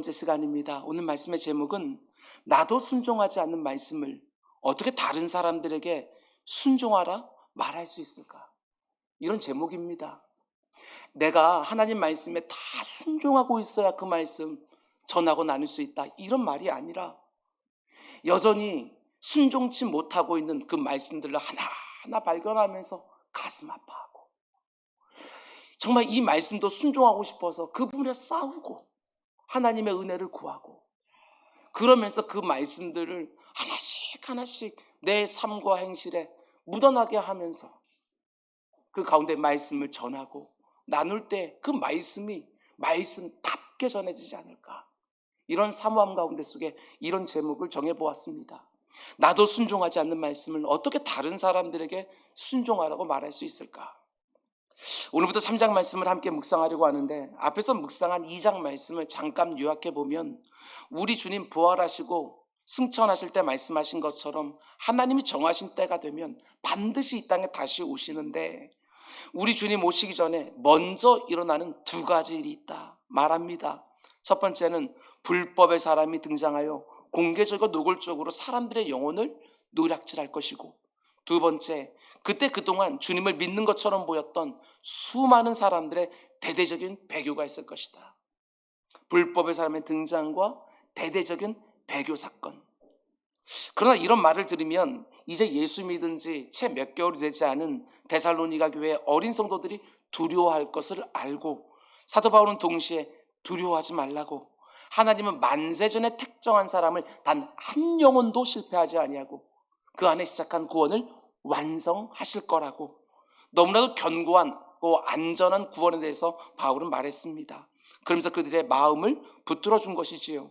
번째 시간입니다. 오늘 말씀의 제목은 나도 순종하지 않는 말씀을 어떻게 다른 사람들에게 순종하라 말할 수 있을까? 이런 제목입니다. 내가 하나님 말씀에 다 순종하고 있어야 그 말씀 전하고 나눌 수 있다. 이런 말이 아니라 여전히 순종치 못하고 있는 그 말씀들을 하나하나 발견하면서 가슴 아파하고 정말 이 말씀도 순종하고 싶어서 그 부분에 싸우고 하나님의 은혜를 구하고 그러면서 그 말씀들을 하나씩 하나씩 내 삶과 행실에 묻어나게 하면서 그 가운데 말씀을 전하고 나눌 때 그 말씀이 말씀답게 전해지지 않을까. 이런 사모함 가운데 속에 이런 제목을 정해보았습니다. 나도 순종하지 않는 말씀을 어떻게 다른 사람들에게 순종하라고 말할 수 있을까? 오늘부터 3장 말씀을 함께 묵상하려고 하는데 앞에서 묵상한 2장 말씀을 잠깐 요약해 보면 우리 주님 부활하시고 승천하실 때 말씀하신 것처럼 하나님이 정하신 때가 되면 반드시 이 땅에 다시 오시는데 우리 주님 오시기 전에 먼저 일어나는 두 가지 일이 있다 말합니다. 첫 번째는 불법의 사람이 등장하여 공개적이고 노골적으로 사람들의 영혼을 노략질할 것이고, 두 번째, 그때 그동안 주님을 믿는 것처럼 보였던 수많은 사람들의 대대적인 배교가 있을 것이다. 불법의 사람의 등장과 대대적인 배교 사건. 그러나 이런 말을 들으면 이제 예수 믿은 지 채 몇 개월이 되지 않은 데살로니가 교회의 어린 성도들이 두려워할 것을 알고 사도 바울은 동시에 두려워하지 말라고, 하나님은 만세전에 택정한 사람을 단 한 영혼도 실패하지 아니하고 그 안에 시작한 구원을 완성하실 거라고 너무나도 견고하고 안전한 구원에 대해서 바울은 말했습니다. 그러면서 그들의 마음을 붙들어 준 것이지요.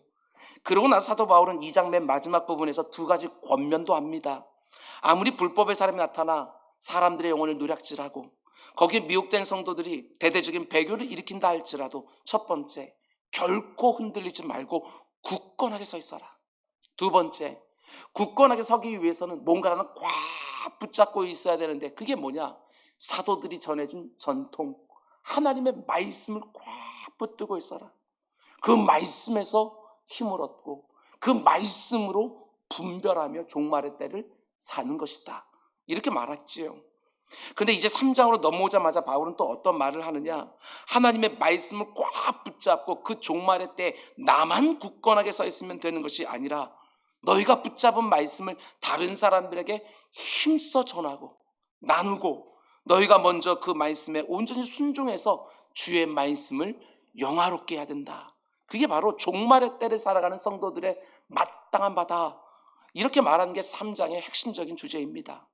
그러고 나서 사도 바울은 2장 맨 마지막 부분에서 두 가지 권면도 합니다. 아무리 불법의 사람이 나타나 사람들의 영혼을 노략질하고 거기에 미혹된 성도들이 대대적인 배교를 일으킨다 할지라도 첫 번째, 결코 흔들리지 말고 굳건하게 서 있어라. 두 번째, 굳건하게 서기 위해서는 뭔가를 꽉 붙잡고 있어야 되는데 그게 뭐냐? 사도들이 전해준 전통, 하나님의 말씀을 꽉 붙들고 있어라. 그 말씀에서 힘을 얻고 그 말씀으로 분별하며 종말의 때를 사는 것이다. 이렇게 말했지요. 근데 이제 3장으로 넘어오자마자 바울은 또 어떤 말을 하느냐? 하나님의 말씀을 꽉 붙잡고 그 종말의 때 나만 굳건하게 서 있으면 되는 것이 아니라 너희가 붙잡은 말씀을 다른 사람들에게 힘써 전하고 나누고 너희가 먼저 그 말씀에 온전히 순종해서 주의 말씀을 영화롭게 해야 된다. 그게 바로 종말의 때를 살아가는 성도들의 마땅한 바다. 이렇게 말하는 게 3장의 핵심적인 주제입니다.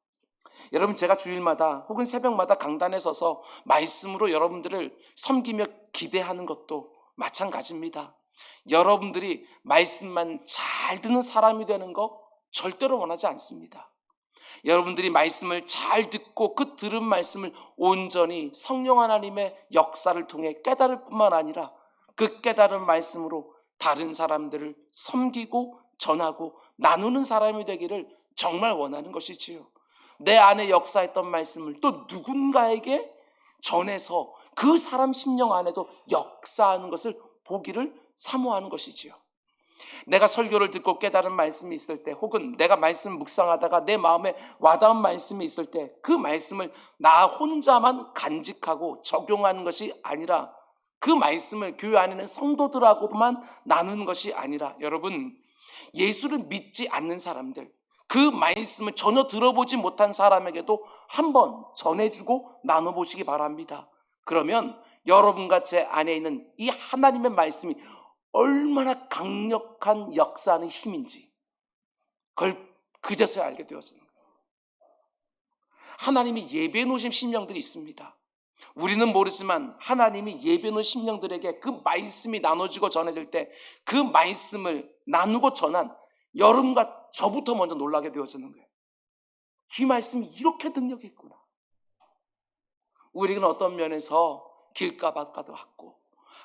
여러분, 제가 주일마다 혹은 새벽마다 강단에 서서 말씀으로 여러분들을 섬기며 기대하는 것도 마찬가지입니다. 여러분들이 말씀만 잘 듣는 사람이 되는 거 절대로 원하지 않습니다. 여러분들이 말씀을 잘 듣고 그 들은 말씀을 온전히 성령 하나님의 역사를 통해 깨달을 뿐만 아니라 그 깨달은 말씀으로 다른 사람들을 섬기고 전하고 나누는 사람이 되기를 정말 원하는 것이지요. 내 안에 역사했던 말씀을 또 누군가에게 전해서 그 사람 심령 안에도 역사하는 것을 보기를 사모하는 것이지요. 내가 설교를 듣고 깨달은 말씀이 있을 때 혹은 내가 말씀 묵상하다가 내 마음에 와닿은 말씀이 있을 때 그 말씀을 나 혼자만 간직하고 적용하는 것이 아니라 그 말씀을 교회 안에 있는 성도들하고만 나누는 것이 아니라, 여러분, 예수를 믿지 않는 사람들, 그 말씀을 전혀 들어보지 못한 사람에게도 한번 전해주고 나눠보시기 바랍니다. 그러면 여러분과 제 안에 있는 이 하나님의 말씀이 얼마나 강력한 역사하는 힘인지 그걸 그제서야 알게 되었습니다. 하나님이 예배해 놓으신 심령들이 있습니다. 우리는 모르지만 하나님이 예배해 놓은 심령들에게 그 말씀이 나눠지고 전해질 때 그 말씀을 나누고 전한 여러분과 저부터 먼저 놀라게 되어지는 거예요. 이 말씀이 이렇게 능력이 있구나. 우리는 어떤 면에서 길가밭가도 같고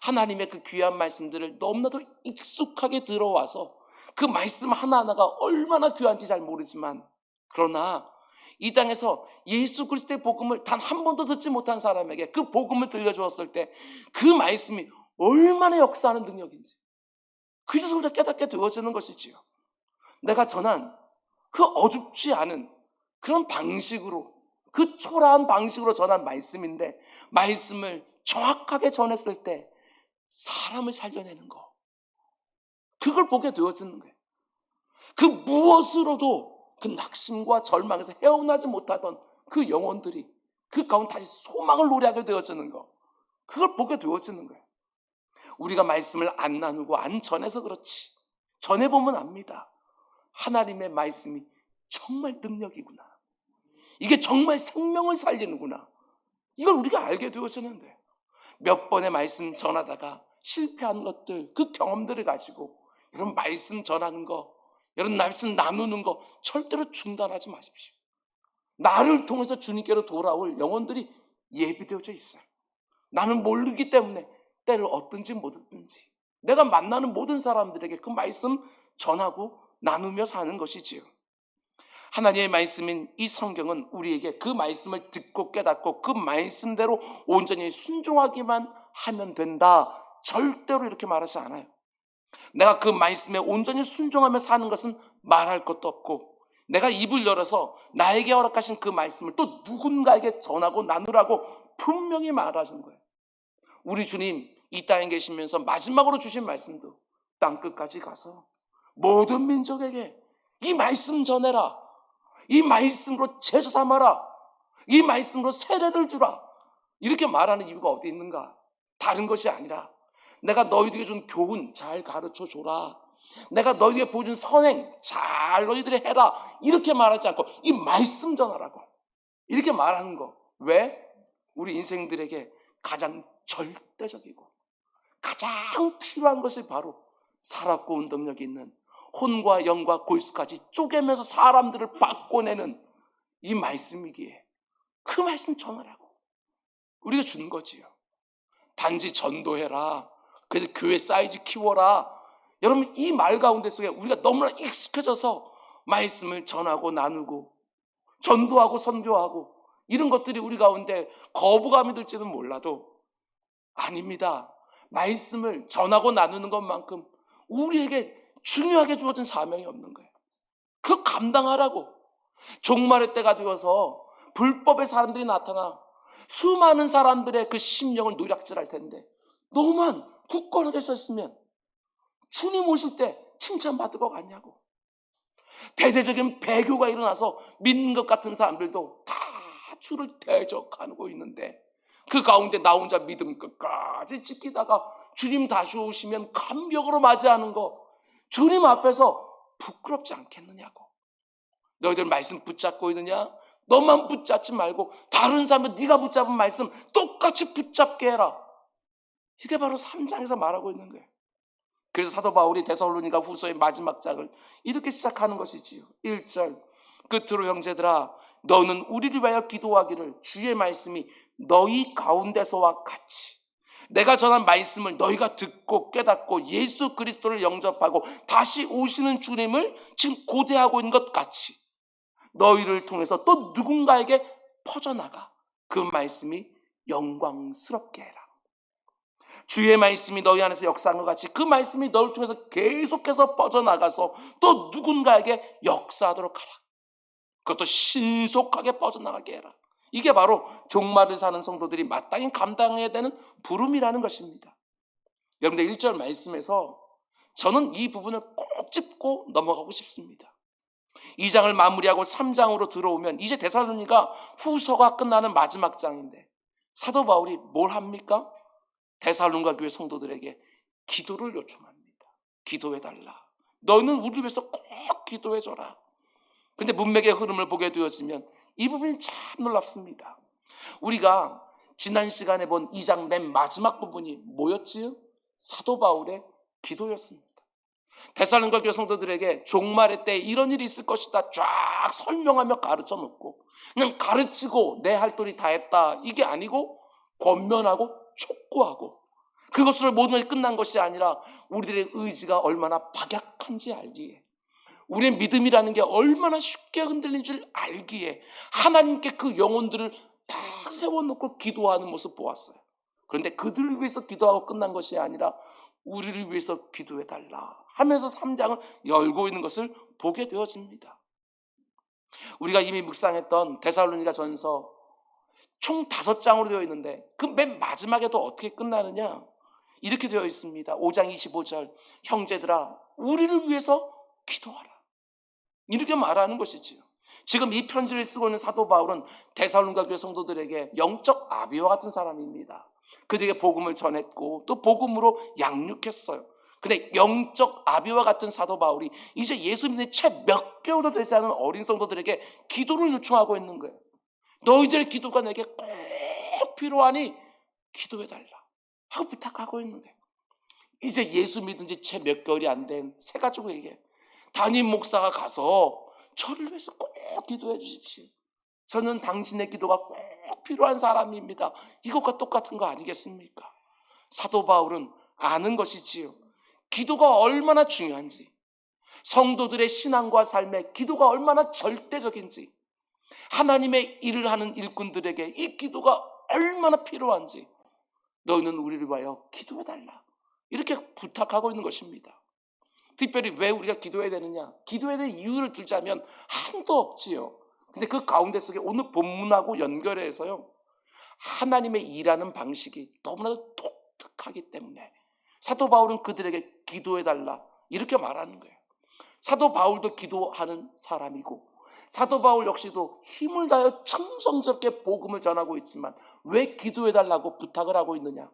하나님의 그 귀한 말씀들을 너무나도 익숙하게 들어와서 그 말씀 하나하나가 얼마나 귀한지 잘 모르지만, 그러나 이 땅에서 예수 그리스도의 복음을 단 한 번도 듣지 못한 사람에게 그 복음을 들려주었을 때 그 말씀이 얼마나 역사하는 능력인지, 그래서 우리가 깨닫게 되어지는 것이지요. 내가 전한 그 어줍지 않은 그런 방식으로, 그 초라한 방식으로 전한 말씀인데, 말씀을 정확하게 전했을 때 사람을 살려내는 거, 그걸 보게 되어지는 거예요. 그 무엇으로도 그 낙심과 절망에서 헤어나지 못하던 그 영혼들이 그 가운데 다시 소망을 노래하게 되어지는 거, 그걸 보게 되어지는 거예요. 우리가 말씀을 안 나누고 안 전해서 그렇지, 전해보면 압니다. 하나님의 말씀이 정말 능력이구나, 이게 정말 생명을 살리는구나, 이걸 우리가 알게 되어지는데, 몇 번의 말씀 전하다가 실패한 것들, 그 경험들을 가지고 이런 말씀 전하는 거, 이런 말씀 나누는 거 절대로 중단하지 마십시오. 나를 통해서 주님께로 돌아올 영혼들이 예비되어져 있어요. 나는 모르기 때문에 때를 얻든지 못 얻든지 내가 만나는 모든 사람들에게 그 말씀 전하고 나누며 사는 것이지요. 하나님의 말씀인 이 성경은 우리에게 그 말씀을 듣고 깨닫고 그 말씀대로 온전히 순종하기만 하면 된다, 절대로 이렇게 말하지 않아요. 내가 그 말씀에 온전히 순종하며 사는 것은 말할 것도 없고, 내가 입을 열어서 나에게 허락하신 그 말씀을 또 누군가에게 전하고 나누라고 분명히 말하시는 거예요. 우리 주님 이 땅에 계시면서 마지막으로 주신 말씀도 땅끝까지 가서 모든 민족에게 이 말씀 전해라, 이 말씀으로 제자 삼아라, 이 말씀으로 세례를 주라, 이렇게 말하는 이유가 어디 있는가? 다른 것이 아니라 내가 너희들에게 준 교훈 잘 가르쳐 줘라, 내가 너희에게 보여준 선행 잘 너희들이 해라, 이렇게 말하지 않고 이 말씀 전하라고 이렇게 말하는 거. 왜? 우리 인생들에게 가장 절대적이고 가장 필요한 것이 바로 살았고 운동력이 있는 혼과 영과 골수까지 쪼개면서 사람들을 바꿔내는 이 말씀이기에 그 말씀 전하라고 우리가 준 거지요. 단지 전도해라, 그래서 교회 사이즈 키워라, 여러분 이 말 가운데 속에 우리가 너무나 익숙해져서 말씀을 전하고 나누고 전도하고 선교하고 이런 것들이 우리 가운데 거부감이 들지는 몰라도 아닙니다. 말씀을 전하고 나누는 것만큼 우리에게 중요하게 주어진 사명이 없는 거예요. 그거 감당하라고. 종말의 때가 되어서 불법의 사람들이 나타나 수많은 사람들의 그 심령을 노략질할 텐데 너만 굳건하게 섰으면 주님 오실 때 칭찬받을 것 같냐고. 대대적인 배교가 일어나서 믿는 것 같은 사람들도 다 주를 대적하고 있는데 그 가운데 나 혼자 믿음 끝까지 지키다가 주님 다시 오시면 감격으로 맞이하는 거, 주님 앞에서 부끄럽지 않겠느냐고. 너희들 말씀 붙잡고 있느냐? 너만 붙잡지 말고 다른 사람은 네가 붙잡은 말씀 똑같이 붙잡게 해라. 이게 바로 3장에서 말하고 있는 거예요. 그래서 사도 바울이 데살로니가 후서의 마지막 장을 이렇게 시작하는 것이지요. 1절 끝으로 형제들아 너는 우리를 위하여 기도하기를 주의 말씀이 너희 가운데서와 같이 내가 전한 말씀을 너희가 듣고 깨닫고 예수 그리스도를 영접하고 다시 오시는 주님을 지금 고대하고 있는 것 같이 너희를 통해서 또 누군가에게 퍼져나가 그 말씀이 영광스럽게 해라. 주의 말씀이 너희 안에서 역사한 것 같이 그 말씀이 너를 통해서 계속해서 뻗어나가서 또 누군가에게 역사하도록 하라. 그것도 신속하게 뻗어나가게 해라. 이게 바로 종말을 사는 성도들이 마땅히 감당해야 되는 부름이라는 것입니다. 여러분들 1절 말씀에서 저는 이 부분을 꼭 짚고 넘어가고 싶습니다. 2장을 마무리하고 3장으로 들어오면 이제 데살로니가 후서가 끝나는 마지막 장인데 사도 바울이 뭘 합니까? 데살로니가 교회 성도들에게 기도를 요청합니다. 기도해달라. 너는 우리를 위해서 꼭 기도해줘라. 그런데 문맥의 흐름을 보게 되었으면 이 부분이 참 놀랍습니다. 우리가 지난 시간에 본 2장 맨 마지막 부분이 뭐였지요? 사도 바울의 기도였습니다. 데살로니가 교회 성도들에게 종말의 때 이런 일이 있을 것이다 쫙 설명하며 가르쳐 놓고 그냥 가르치고 내 할 도리 다 했다 이게 아니고 권면하고 촉구하고 그것으로 모든 것이 끝난 것이 아니라 우리들의 의지가 얼마나 박약한지 알기에 우리의 믿음이라는 게 얼마나 쉽게 흔들린 줄 알기에 하나님께 그 영혼들을 딱 세워놓고 기도하는 모습 보았어요. 그런데 그들을 위해서 기도하고 끝난 것이 아니라 우리를 위해서 기도해달라 하면서 3장을 열고 있는 것을 보게 되어집니다. 우리가 이미 묵상했던 데살로니가 전서 총 5장으로 되어 있는데 그 맨 마지막에도 어떻게 끝나느냐, 이렇게 되어 있습니다. 5장 25절, 형제들아 우리를 위해서 기도하라, 이렇게 말하는 것이지요. 지금 이 편지를 쓰고 있는 사도 바울은 데살로니가 교회 성도들에게 영적 아비와 같은 사람입니다. 그들에게 복음을 전했고 또 복음으로 양육했어요. 근데 영적 아비와 같은 사도 바울이 이제 예수 믿는 채 몇 개월도 되지 않은 어린 성도들에게 기도를 요청하고 있는 거예요. 너희들의 기도가 내게 꼭 필요하니 기도해달라 하고 부탁하고 있는 거예요. 이제 예수 믿은 지 채 몇 개월이 안 된 새 가족에게 담임 목사가 가서 저를 위해서 꼭 기도해 주십시오, 저는 당신의 기도가 꼭 필요한 사람입니다, 이것과 똑같은 거 아니겠습니까? 사도 바울은 아는 것이지요. 기도가 얼마나 중요한지, 성도들의 신앙과 삶에 기도가 얼마나 절대적인지, 하나님의 일을 하는 일꾼들에게 이 기도가 얼마나 필요한지 너희는 우리를 위하여 기도해달라 이렇게 부탁하고 있는 것입니다. 특별히 왜 우리가 기도해야 되느냐, 기도해야 될 이유를 들자면 한도 없지요. 근데 그 가운데 속에 오늘 본문하고 연결해서요, 하나님의 일하는 방식이 너무나도 독특하기 때문에 사도 바울은 그들에게 기도해달라 이렇게 말하는 거예요. 사도 바울도 기도하는 사람이고 사도 바울 역시도 힘을 다하여 충성스럽게 복음을 전하고 있지만 왜 기도해달라고 부탁을 하고 있느냐,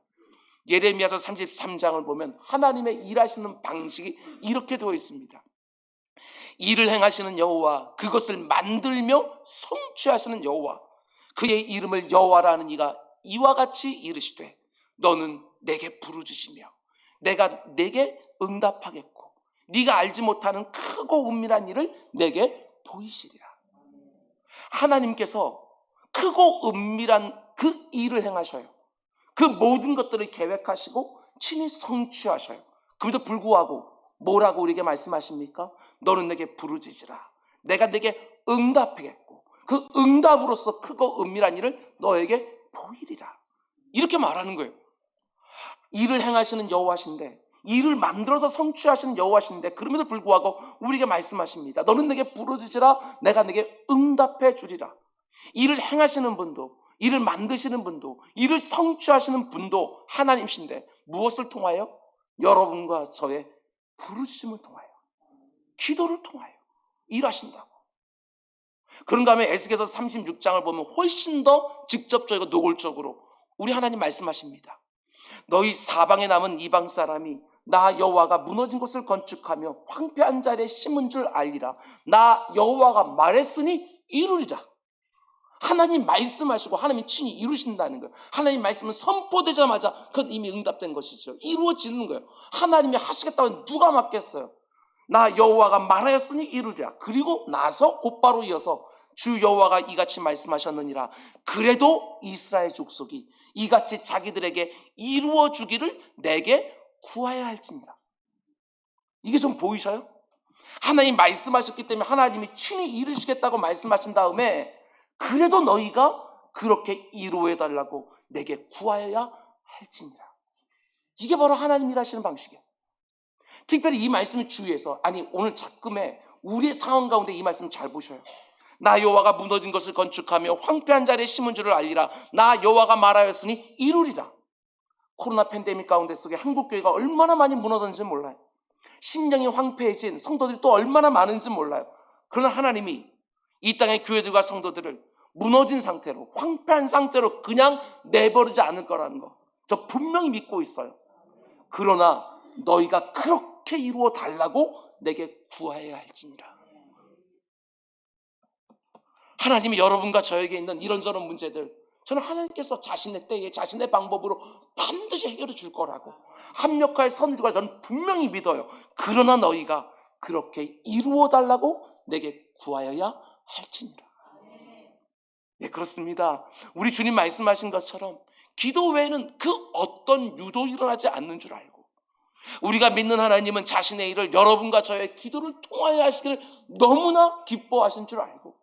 예레미야서 33장을 보면 하나님의 일하시는 방식이 이렇게 되어 있습니다. 일을 행하시는 여호와, 그것을 만들며 성취하시는 여호와, 그의 이름을 여호와라 하는 이가 이와 같이 이르시되 너는 내게 부르짖으며 내가 내게 응답하겠고 네가 알지 못하는 크고 은밀한 일을 내게 보이시리라. 하나님께서 크고 은밀한 그 일을 행하셔요. 그 모든 것들을 계획하시고 친히 성취하셔요. 그럼에도 불구하고 뭐라고 우리에게 말씀하십니까? 너는 내게 부르짖으라, 내가 내게 응답하겠고 그 응답으로서 크고 은밀한 일을 너에게 보이리라, 이렇게 말하는 거예요. 일을 행하시는 여호와신데, 일을 만들어서 성취하시는 여호와신데 그럼에도 불구하고 우리에게 말씀하십니다. 너는 내게 부르짖으라, 내가 내게 응답해 주리라. 일을 행하시는 분도, 일을 만드시는 분도, 일을 성취하시는 분도 하나님이신데 무엇을 통하여? 여러분과 저의 부르짖음을 통하여, 기도를 통하여 일하신다고. 그런가 하면 에스겔서 36장을 보면 훨씬 더 직접적이고 노골적으로 우리 하나님 말씀하십니다. 너희 사방에 남은 이방 사람이 나 여호와가 무너진 곳을 건축하며 황폐한 자리에 심은 줄 알리라. 나 여호와가 말했으니 이루리라. 하나님 말씀하시고 하나님이 친히 이루신다는 거예요. 하나님 말씀은 선포되자마자 그건 이미 응답된 것이죠. 이루어지는 거예요. 하나님이 하시겠다고 누가 막겠어요? 나 여호와가 말하였으니 이루리라. 그리고 나서 곧바로 이어서 주 여호와가 이같이 말씀하셨느니라. 그래도 이스라엘 족속이 이같이 자기들에게 이루어 주기를 내게 구하여야 할지니라. 이게 좀 보이셔요? 하나님 말씀하셨기 때문에 하나님이 친히 이루시겠다고 말씀하신 다음에 그래도 너희가 그렇게 이루어달라고 내게 구하여야 할지니라. 이게 바로 하나님 일하시는 방식이에요. 특별히 이 말씀을 주의해서, 아니 오늘 작금에 우리의 상황 가운데 이 말씀 잘 보셔요. 나 여호와가 무너진 것을 건축하며 황폐한 자리에 심은 줄을 알리라. 나 여호와가 말하였으니 이루리라. 코로나 팬데믹 가운데 속에 한국교회가 얼마나 많이 무너졌는지 몰라요. 심령이 황폐해진 성도들이 또 얼마나 많은지 몰라요. 그러나 하나님이 이 땅의 교회들과 성도들을 무너진 상태로, 황폐한 상태로 그냥 내버리지 않을 거라는 거 저 분명히 믿고 있어요. 그러나 너희가 그렇게 이루어 달라고 내게 구하여야 할지니라. 하나님이 여러분과 저에게 있는 이런저런 문제들, 저는 하나님께서 자신의 때에 자신의 방법으로 반드시 해결해 줄 거라고 합력할 선율과 저는 분명히 믿어요. 그러나 너희가 그렇게 이루어 달라고 내게 구하여야 할지니라. 네, 그렇습니다. 우리 주님 말씀하신 것처럼 기도 외에는 그 어떤 유도 일어나지 않는 줄 알고, 우리가 믿는 하나님은 자신의 일을 여러분과 저의 기도를 통하여 하시기를 너무나 기뻐하신 줄 알고,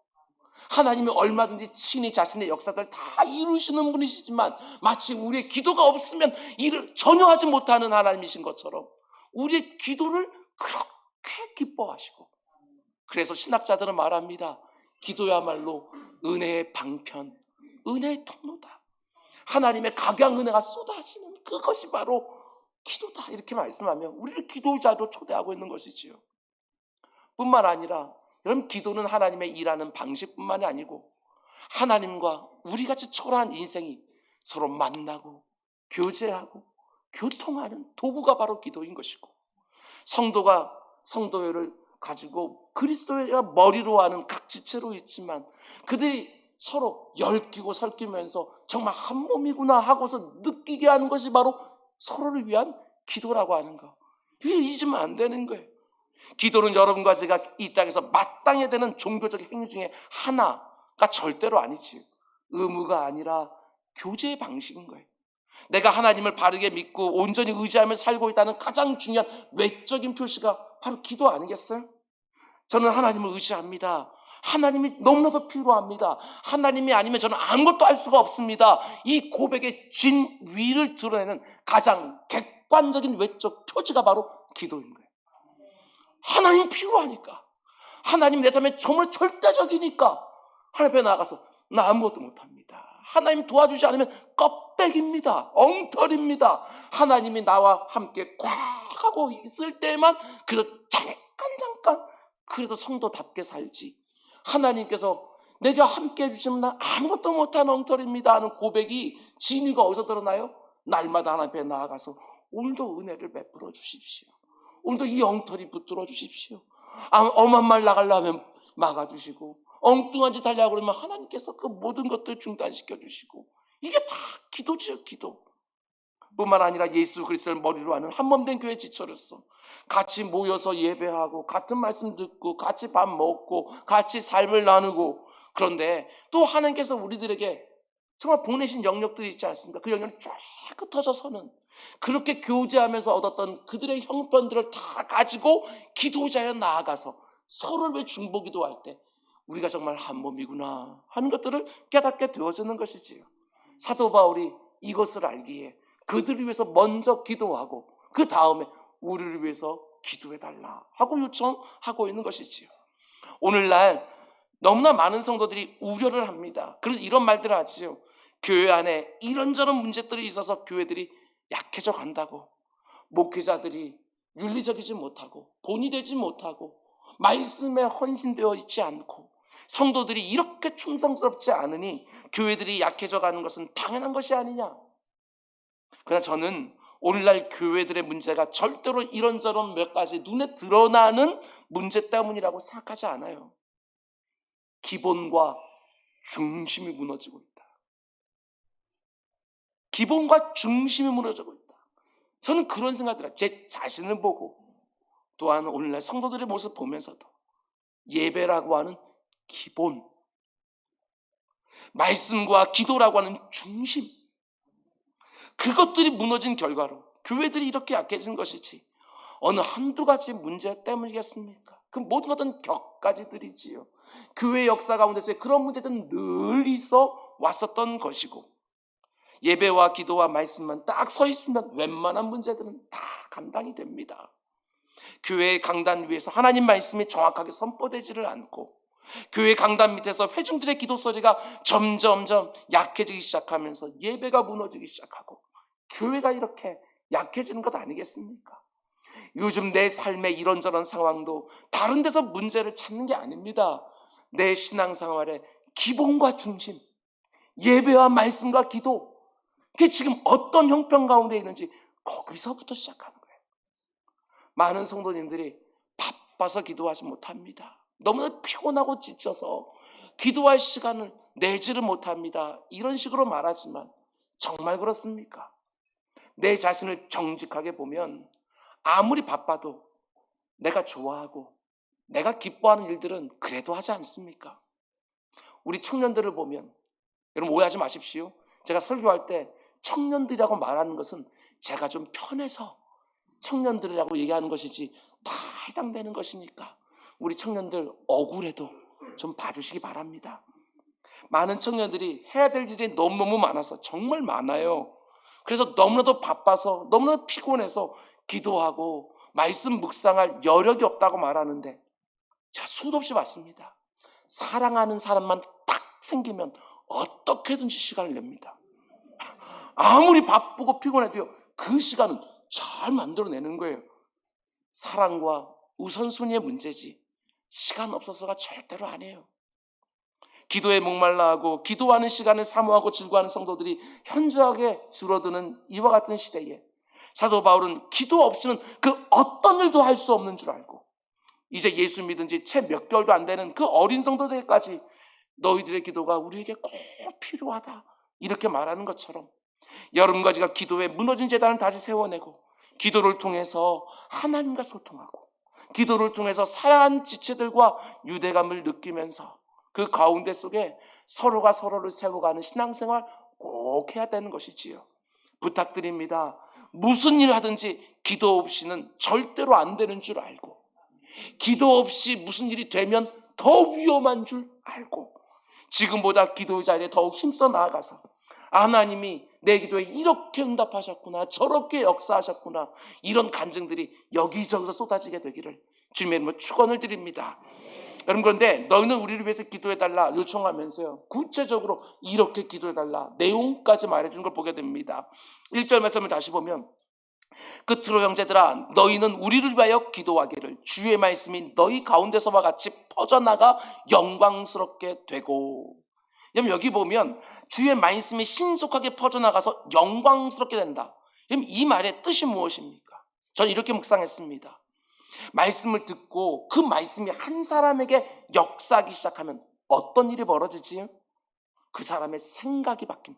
하나님이 얼마든지 친히 자신의 역사들 다 이루시는 분이시지만 마치 우리의 기도가 없으면 일을 전혀 하지 못하는 하나님이신 것처럼 우리의 기도를 그렇게 기뻐하시고, 그래서 신학자들은 말합니다. 기도야말로 은혜의 방편, 은혜의 통로다. 하나님의 각양 은혜가 쏟아지는 그것이 바로 기도다, 이렇게 말씀하며 우리를 기도자로 초대하고 있는 것이지요. 뿐만 아니라 여러분, 기도는 하나님의 일하는 방식뿐만이 아니고 하나님과 우리같이 초라한 인생이 서로 만나고 교제하고 교통하는 도구가 바로 기도인 것이고, 성도가 성도회를 가지고 그리스도가 머리로 하는 각 지체로 있지만 그들이 서로 얽히고 설키면서 정말 한 몸이구나 하고서 느끼게 하는 것이 바로 서로를 위한 기도라고 하는 거. 이게 잊으면 안 되는 거예요. 기도는 여러분과 제가 이 땅에서 마땅해야 되는 종교적 행위 중에 하나가 절대로 아니지. 의무가 아니라 교제의 방식인 거예요. 내가 하나님을 바르게 믿고 온전히 의지하며 살고 있다는 가장 중요한 외적인 표시가 바로 기도 아니겠어요? 저는 하나님을 의지합니다. 하나님이 너무나도 필요합니다. 하나님이 아니면 저는 아무것도 할 수가 없습니다. 이 고백의 진위를 드러내는 가장 객관적인 외적 표지가 바로 기도인 거예요. 하나님 필요하니까, 하나님 내 삶에 정말 절대적이니까 하나님 앞에 나아가서 나 아무것도 못합니다. 하나님 도와주지 않으면 껍데기입니다. 엉터리입니다. 하나님이 나와 함께 꽉 하고 있을 때만 그래도 잠깐 그래도 성도답게 살지, 하나님께서 내가 함께 해주시면 난 아무것도 못하는 엉터리입니다 하는 고백이 진위가 어디서 드러나요? 날마다 하나님 앞에 나아가서 오늘도 은혜를 베풀어 주십시오. 오늘도 이 엉터리 붙들어 주십시오. 엄한 말 나가려면 막아주시고, 엉뚱한 짓 하려고 그러면 하나님께서 그 모든 것들 중단시켜 주시고, 이게 다 기도지요, 기도. 뿐만 아니라 예수 그리스도를 머리로 하는 한몸된 교회 지체로서 같이 모여서 예배하고 같은 말씀 듣고 같이 밥 먹고 같이 삶을 나누고, 그런데 또 하나님께서 우리들에게 정말 보내신 영역들이 있지 않습니까? 그 영역이 쫙 흩어져서는 그렇게 교제하면서 얻었던 그들의 형편들을 다 가지고 기도자에 나아가서 서로를 위해 중보기도할 때 우리가 정말 한 몸이구나 하는 것들을 깨닫게 되어지는 것이지요. 사도 바울이 이것을 알기에 그들을 위해서 먼저 기도하고 그 다음에 우리를 위해서 기도해달라 하고 요청하고 있는 것이지요. 오늘날 너무나 많은 성도들이 우려를 합니다. 그래서 이런 말들을 하지요. 교회 안에 이런저런 문제들이 있어서 교회들이 약해져 간다고, 목회자들이 윤리적이지 못하고 본이 되지 못하고 말씀에 헌신되어 있지 않고 성도들이 이렇게 충성스럽지 않으니 교회들이 약해져 가는 것은 당연한 것이 아니냐. 그러나 저는 오늘날 교회들의 문제가 절대로 이런저런 몇 가지 눈에 드러나는 문제 때문이라고 생각하지 않아요. 기본과 중심이 무너지고 있다. 기본과 중심이 무너지고 있다. 저는 그런 생각을 해요. 제 자신을 보고 또한 오늘날 성도들의 모습 보면서도 예배라고 하는 기본, 말씀과 기도라고 하는 중심, 그것들이 무너진 결과로 교회들이 이렇게 약해진 것이지 어느 한두 가지 문제 때문이겠습니까? 그 모든 것은 격가지들이지요. 교회 역사 가운데서 그런 문제들은 늘 있어 왔었던 것이고, 예배와 기도와 말씀만 딱 서 있으면 웬만한 문제들은 다 감당이 됩니다. 교회의 강단 위에서 하나님 말씀이 정확하게 선포되지를 않고 교회 강단 밑에서 회중들의 기도 소리가 점점점 약해지기 시작하면서 예배가 무너지기 시작하고 교회가 이렇게 약해지는 것 아니겠습니까? 요즘 내 삶의 이런저런 상황도 다른 데서 문제를 찾는 게 아닙니다. 내 신앙생활의 기본과 중심, 예배와 말씀과 기도, 그게 지금 어떤 형편 가운데 있는지 거기서부터 시작하는 거예요. 많은 성도님들이 바빠서 기도하지 못합니다. 너무나 피곤하고 지쳐서 기도할 시간을 내지를 못합니다. 이런 식으로 말하지만 정말 그렇습니까? 내 자신을 정직하게 보면 아무리 바빠도 내가 좋아하고 내가 기뻐하는 일들은 그래도 하지 않습니까? 우리 청년들을 보면, 여러분 오해하지 마십시오. 제가 설교할 때 청년들이라고 말하는 것은 제가 좀 편해서 청년들이라고 얘기하는 것이지 다 해당되는 것이니까 우리 청년들 억울해도 좀 봐주시기 바랍니다. 많은 청년들이 해야 될 일이 너무너무 많아서 정말 많아요. 그래서 너무나도 바빠서 너무나도 피곤해서 기도하고 말씀 묵상할 여력이 없다고 말하는데 제가 수도 없이 봤습니다. 사랑하는 사람만 딱 생기면 어떻게든지 시간을 냅니다. 아무리 바쁘고 피곤해도요, 그 시간은 잘 만들어내는 거예요. 사랑과 우선순위의 문제지 시간 없어서가 절대로 아니에요. 기도에 목말라하고 기도하는 시간을 사모하고 즐거워하는 성도들이 현저하게 줄어드는 이와 같은 시대에 사도 바울은 기도 없이는 그 어떤 일도 할 수 없는 줄 알고 이제 예수 믿은 지 채 몇 개월도 안 되는 그 어린 성도들에게까지 너희들의 기도가 우리에게 꼭 필요하다 이렇게 말하는 것처럼 여러분과 기도에 무너진 제단을 다시 세워내고 기도를 통해서 하나님과 소통하고 기도를 통해서 사랑하는 지체들과 유대감을 느끼면서 그 가운데 속에 서로가 서로를 세워가는 신앙생활 꼭 해야 되는 것이지요. 부탁드립니다. 무슨 일 하든지 기도 없이는 절대로 안 되는 줄 알고 기도 없이 무슨 일이 되면 더 위험한 줄 알고 지금보다 기도의 자리에 더욱 힘써 나아가서 하나님이 내 기도에 이렇게 응답하셨구나 저렇게 역사하셨구나 이런 간증들이 여기저기서 쏟아지게 되기를 주님의 이름으로 축원을 드립니다. 여러분 그런데 너희는 우리를 위해서 기도해달라 요청하면서요 구체적으로 이렇게 기도해달라 내용까지 말해주는 걸 보게 됩니다. 1절 말씀을 다시 보면 끝으로 형제들아 너희는 우리를 위하여 기도하기를 주의 말씀이 너희 가운데서와 같이 퍼져나가 영광스럽게 되고 여기 보면 주의 말씀이 신속하게 퍼져나가서 영광스럽게 된다. 이 말의 뜻이 무엇입니까? 저는 이렇게 묵상했습니다. 말씀을 듣고 그 말씀이 한 사람에게 역사하기 시작하면 어떤 일이 벌어지지요? 그 사람의 생각이 바뀝니다.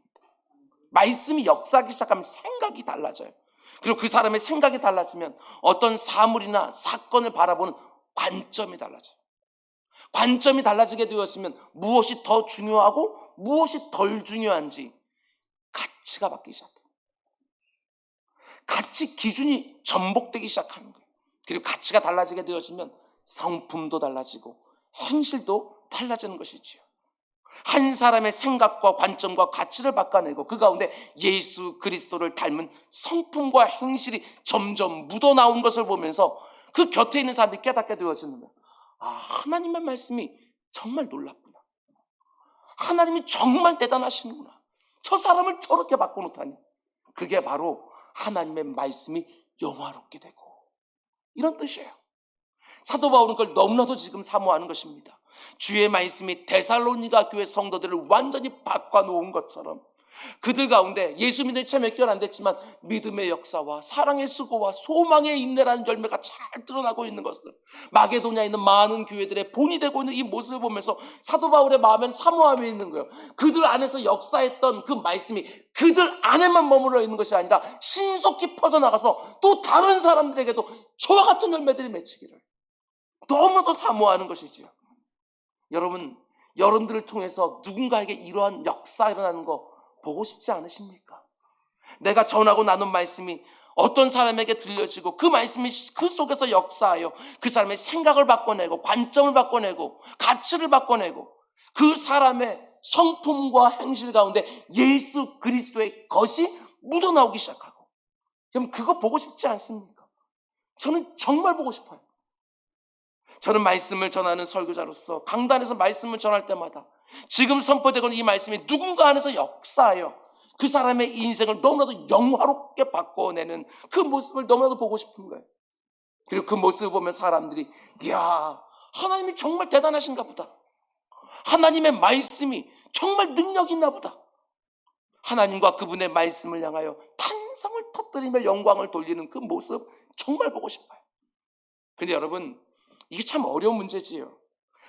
말씀이 역사하기 시작하면 생각이 달라져요. 그리고 그 사람의 생각이 달라지면 어떤 사물이나 사건을 바라보는 관점이 달라져요. 관점이 달라지게 되었으면 무엇이 더 중요하고 무엇이 덜 중요한지 가치가 바뀌기 시작해요. 가치 기준이 전복되기 시작하는 거예요. 그리고 가치가 달라지게 되었으면 성품도 달라지고 행실도 달라지는 것이지요. 한 사람의 생각과 관점과 가치를 바꿔내고 그 가운데 예수 그리스도를 닮은 성품과 행실이 점점 묻어나온 것을 보면서 그 곁에 있는 사람들이 깨닫게 되어지는 거예요. 아, 하나님의 말씀이 정말 놀랍구나. 하나님이 정말 대단하시는구나. 저 사람을 저렇게 바꿔놓다니. 그게 바로 하나님의 말씀이 영화롭게 되고 이런 뜻이에요. 사도 바울은 그걸 너무나도 지금 사모하는 것입니다. 주의 말씀이 데살로니가 교회 성도들을 완전히 바꿔놓은 것처럼 그들 가운데 예수 믿는 채 몇 개월 안 됐지만 믿음의 역사와 사랑의 수고와 소망의 인내라는 열매가 잘 드러나고 있는 것을 마게도냐에 있는 많은 교회들의 본이 되고 있는 이 모습을 보면서 사도 바울의 마음에는 사모함이 있는 거예요. 그들 안에서 역사했던 그 말씀이 그들 안에만 머물러 있는 것이 아니라 신속히 퍼져나가서 또 다른 사람들에게도 저와 같은 열매들이 맺히기를 너무나도 사모하는 것이지요. 여러분, 여러분들을 통해서 누군가에게 이러한 역사 일어나는 거 보고 싶지 않으십니까? 내가 전하고 나눈 말씀이 어떤 사람에게 들려지고 그 말씀이 그 속에서 역사하여 그 사람의 생각을 바꿔내고 관점을 바꿔내고 가치를 바꿔내고 그 사람의 성품과 행실 가운데 예수 그리스도의 것이 묻어나오기 시작하고 그럼 그거 보고 싶지 않습니까? 저는 정말 보고 싶어요. 저는 말씀을 전하는 설교자로서 강단에서 말씀을 전할 때마다 지금 선포되고 있는 이 말씀이 누군가 안에서 역사하여 그 사람의 인생을 너무나도 영화롭게 바꿔내는 그 모습을 너무나도 보고 싶은 거예요. 그리고 그 모습을 보면 사람들이 이야 하나님이 정말 대단하신가 보다. 하나님의 말씀이 정말 능력이 있나 보다. 하나님과 그분의 말씀을 향하여 탄성을 터뜨리며 영광을 돌리는 그 모습 정말 보고 싶어요. 근데 여러분 이게 참 어려운 문제지요.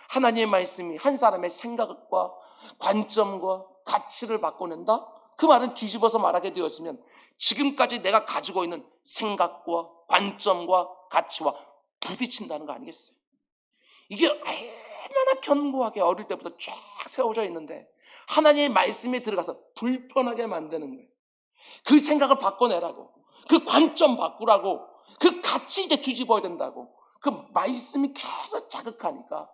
하나님의 말씀이 한 사람의 생각과 관점과 가치를 바꿔낸다? 그 말은 뒤집어서 말하게 되었으면 지금까지 내가 가지고 있는 생각과 관점과 가치와 부딪힌다는 거 아니겠어요? 이게 얼마나 견고하게 어릴 때부터 쫙 세워져 있는데 하나님의 말씀에 들어가서 불편하게 만드는 거예요. 그 생각을 바꿔내라고, 그 관점 바꾸라고, 그 가치 이제 뒤집어야 된다고. 그 말씀이 계속 자극하니까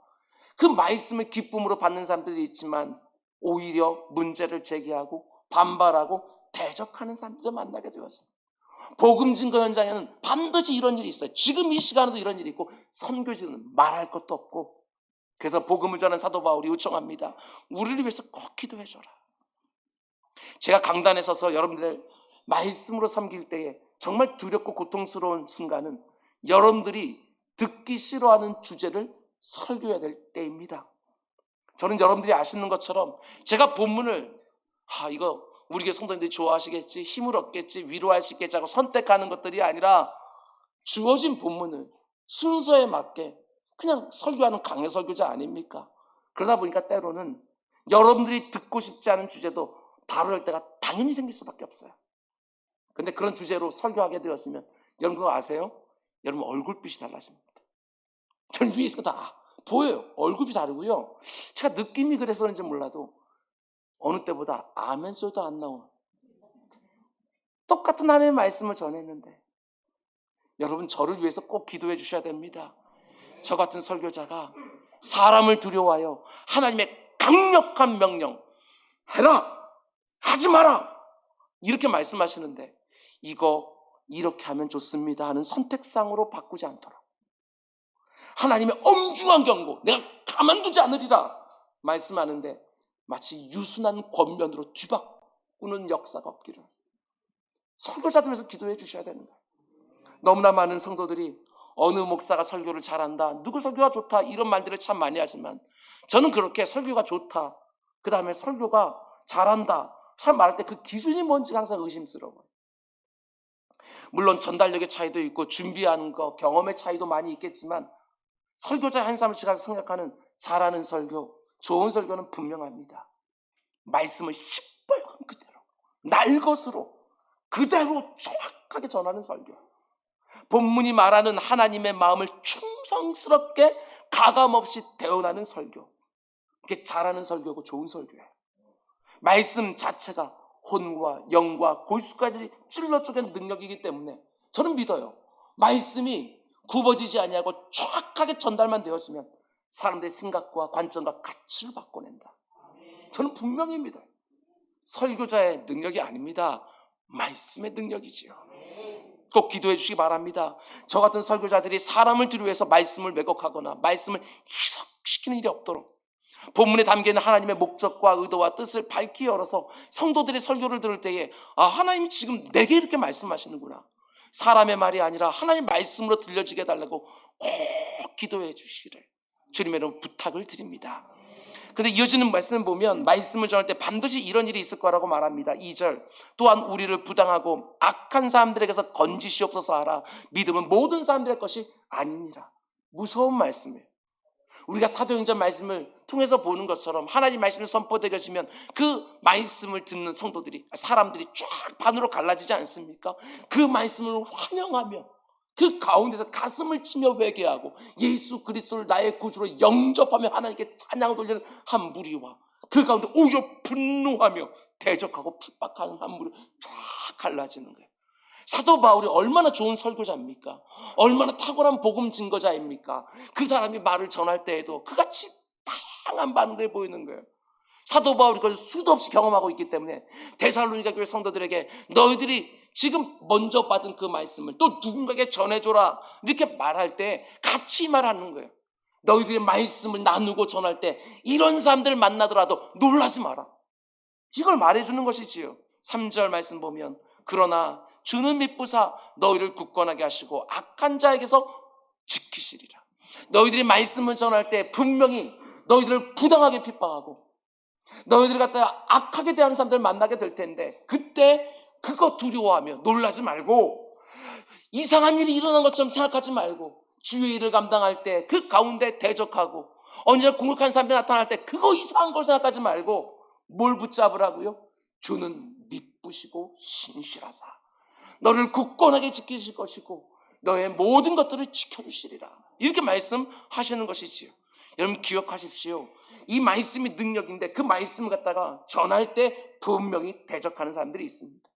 그 말씀을 기쁨으로 받는 사람들도 있지만 오히려 문제를 제기하고 반발하고 대적하는 사람들을 만나게 되었습니다. 복음 증거 현장에는 반드시 이런 일이 있어요. 지금 이 시간에도 이런 일이 있고 선교지는 말할 것도 없고. 그래서 복음을 전한 사도 바울이 요청합니다. 우리를 위해서 꼭 기도해 줘라. 제가 강단에 서서 여러분들의 말씀으로 섬길 때에 정말 두렵고 고통스러운 순간은 여러분들이 듣기 싫어하는 주제를 설교해야 될 때입니다. 저는 여러분들이 아시는 것처럼 제가 본문을 이거 우리 교회 성도님들이 좋아하시겠지, 힘을 얻겠지, 위로할 수 있겠지 하고 선택하는 것들이 아니라 주어진 본문을 순서에 맞게 그냥 설교하는 강요 설교자 아닙니까? 그러다 보니까 때로는 여러분들이 듣고 싶지 않은 주제도 다룰 때가 당연히 생길 수밖에 없어요. 근데 그런 주제로 설교하게 되었으면 여러분 그거 아세요? 여러분 얼굴빛이 달라집니다. 전 위에서 다 보여요. 얼굴빛이 다르고요. 제가 느낌이 그래서 그런지 몰라도 어느 때보다 아멘 소리도 안 나오는, 똑같은 하나님의 말씀을 전했는데 여러분 저를 위해서 꼭 기도해 주셔야 됩니다. 저 같은 설교자가 사람을 두려워하여 하나님의 강력한 명령, 해라, 하지 마라, 이렇게 말씀하시는데 이거 이렇게 하면 좋습니다 하는 선택상으로 바꾸지 않도록, 하나님의 엄중한 경고, 내가 가만두지 않으리라 말씀하는데 마치 유순한 권면으로 뒤바꾸는 역사가 없기를 설교자들에서 기도해 주셔야 됩니다. 너무나 많은 성도들이 어느 목사가 설교를 잘한다, 누구 설교가 좋다, 이런 말들을 참 많이 하지만 저는 그렇게 설교가 좋다, 그 다음에 설교가 잘한다 잘 말할 때 그 기준이 뭔지 항상 의심스러워요. 물론 전달력의 차이도 있고 준비하는 거, 경험의 차이도 많이 있겠지만 설교자 한 사람씩 생각하는 잘하는 설교, 좋은 설교는 분명합니다. 말씀을 시뻘건 그대로, 날 것으로 그대로 정확하게 전하는 설교, 본문이 말하는 하나님의 마음을 충성스럽게 가감없이 대언하는 설교, 그게 잘하는 설교고 좋은 설교예요. 말씀 자체가 혼과 영과 골수까지 찔러 쪼갠 능력이기 때문에 저는 믿어요. 말씀이 굽어지지 아니하고 정확하게 전달만 되었으면 사람들의 생각과 관점과 가치를 바꿔낸다. 저는 분명히 믿어요. 설교자의 능력이 아닙니다. 말씀의 능력이지요. 꼭 기도해 주시기 바랍니다. 저 같은 설교자들이 사람을 두려워해서 말씀을 왜곡하거나 말씀을 희석시키는 일이 없도록 본문에 담겨있는 하나님의 목적과 의도와 뜻을 밝히 열어서 성도들이 설교를 들을 때에 하나님이 지금 내게 이렇게 말씀하시는구나, 사람의 말이 아니라 하나님 말씀으로 들려지게 해달라고 꼭 기도해 주시기를 주님의 이름으로 부탁을 드립니다. 그런데 이어지는 말씀을 보면 말씀을 전할 때 반드시 이런 일이 있을 거라고 말합니다. 2절, 또한 우리를 부당하고 악한 사람들에게서 건지시옵소서 하라. 믿음은 모든 사람들의 것이 아니니라. 무서운 말씀이에요. 우리가 사도행전 말씀을 통해서 보는 것처럼 하나님 말씀을 선포되게 해주면 그 말씀을 듣는 성도들이, 사람들이 쫙 반으로 갈라지지 않습니까? 그 말씀을 환영하며 그 가운데서 가슴을 치며 회개하고 예수 그리스도를 나의 구주로 영접하며 하나님께 찬양을 돌리는 한 무리와 그 가운데 오히려 분노하며 대적하고 핍박하는 한 무리 쫙 갈라지는 거예요. 사도 바울이 얼마나 좋은 설교자입니까? 얼마나 탁월한 복음 증거자입니까? 그 사람이 말을 전할 때에도 그같이 다양한 반응을 보이는 거예요. 사도 바울이 그것을 수도 없이 경험하고 있기 때문에 데살로니가 교회 성도들에게 너희들이 지금 먼저 받은 그 말씀을 또 누군가에게 전해줘라 이렇게 말할 때 같이 말하는 거예요. 너희들이 말씀을 나누고 전할 때 이런 사람들을 만나더라도 놀라지 마라, 이걸 말해주는 것이지요. 3절 말씀 보면 그러나 주는 미쁘사 너희를 굳건하게 하시고 악한 자에게서 지키시리라. 너희들이 말씀을 전할 때 분명히 너희들을 부당하게 핍박하고 너희들을 갖다가 악하게 대하는 사람들을 만나게 될 텐데 그때 그거 두려워하며 놀라지 말고 이상한 일이 일어난 것처럼 생각하지 말고 주의 일을 감당할 때 그 가운데 대적하고 언제나 공격하는 사람들이 나타날 때 그거 이상한 걸 생각하지 말고 뭘 붙잡으라고요? 주는 미쁘시고 신실하사 너를 굳건하게 지키실 것이고 너의 모든 것들을 지켜주시리라, 이렇게 말씀하시는 것이지요. 여러분 기억하십시오. 이 말씀이 능력인데 그 말씀을 갖다가 전할 때 분명히 대적하는 사람들이 있습니다.